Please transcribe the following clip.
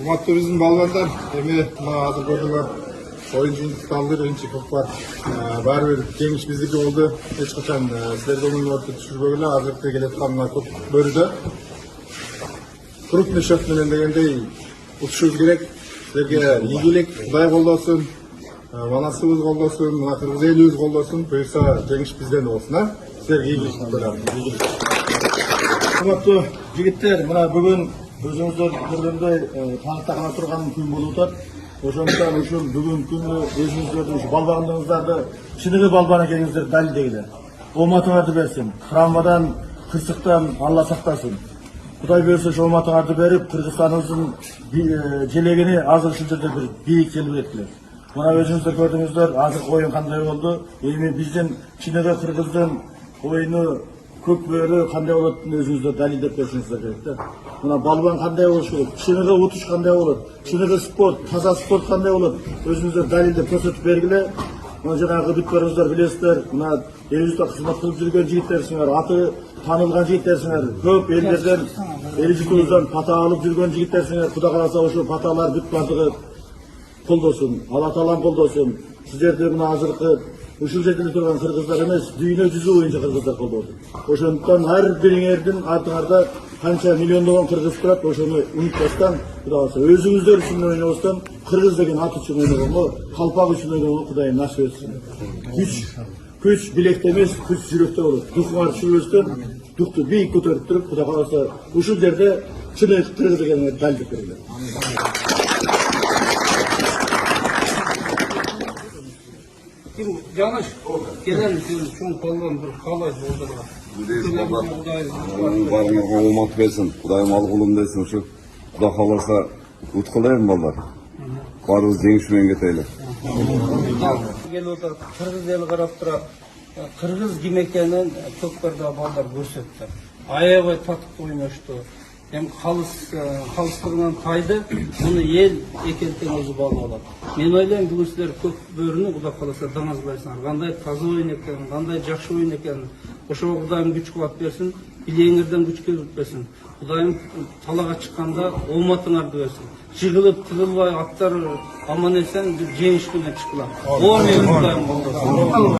Урматтуу биздин балбандар, эми азыр көрдүңөр оюн жыйынтыкталды, биринчи топ бар. Баары бир жеңиш биздики болду. Эч качан силерди оюндарды түшүрбөгүлө, азыркы келаткан мына топ бөрүдө. Крупный счет менен дегендей утушубуз керек. Силерге ийгилик, Кудай колдосун, манасыбыз колдосун, мына кыргыз элибиз колдосун. Буюрса жеңиш бизден болсун, Силерге ийгилик берем. Урматтуу жигиттер, мына бүгүн өзүңүздөр көргөндөй таңктагана турган күн болуп атат. Ошондуктан ушул бүгүнкү күндө өзүңүздөрдүн ушу балбандыгыңыздарды чыныгы балбан экениңиздерди далилдегиле. Ооматыңарды берсин. Травмадан, кырсыктан Алла сактасын. Кудай буюрса ошо ооматыңарды берип, Кыргызстаныбыздын желегини азыр ушул жерде бир бийик желбиреткиле. Мына өзүңүздөр көрдүңүздөр, азыркы оюн кандай болду? Эми биздин чыныгы кыргыздын оюну көк бөрү кандай болот өзүңүздөр далилдеп беришиңиздер керек да. Мына балбан кандай болуш керек, чыныгы утуш кандай болот, чыныгы спорт, таза спорт кандай болот, өзүңүздөр далилдеп көрсөтүп бергиле. Мына жанагы бүткөрүңүздөр билесиздер, мына элибизде кызмат кылып жүргөн жигиттерсиңер, аты таанылган жигиттерсиңер, көп элдерден, эл жутубуздан пата алып жүргөн жигиттерсиңер. Кудай кааласа ошол паталар бүт бардыгы колдосун, Алла таалам колдосун. Сиздерди мына азыркы ушул жерде турган кыргыздар эмес, дүйнө жүзү боюнча кыргыздар колдосун. Ошондуктан ар бириңердин артыңарда канча миллиондогон кыргыз турат, ошону унутпастан, Кудай кааласа өзүңүздөр үчүн ойнобостон, кыргыз деген ат үчүн ойногонго, калпак үчүн ойногонго Кудайым насип этсин. Күч билекте эмес, күч жүрөктө болот. Духуңар түшүрбөстөн, духту бийик көтөрүп туруп, Кудай кааласа ушул жерде чыныгы кыргыз экениңерди далилдеп бергиле. Yanlış. Gelen şunu ballandır, kalay doldurlar. Buradayız baba. Barınırga olmak versin. Kudayım al kulum desin şu. Kuda kalırsa utkulayım ballar. Barız jеңишмен кетели. Gel oda Kırgız eli karap turap. Kırgız kim ekenen kökbörde ballar көрсөттү. Аябай татып ойношtu. Hem қалыстығынан тайды, мұны ел екендіктен өзі балын алады. Мен ойлаймын, бүгін сіздер көп бөріні Құда қаласа даңазбайсыңар. Қандай таза ойын екенін, қандай жақсы ойын екенін. Ошоға Құдайым күш қуат берсін, билейіңерден күш келіп берсін. Құдайым талаға шыққанда ооматыңарды берсін. Жығылып, тығылбай, аттар аман есен жеңіс күннен шыққылар. О, менің Құдайым қолдасın.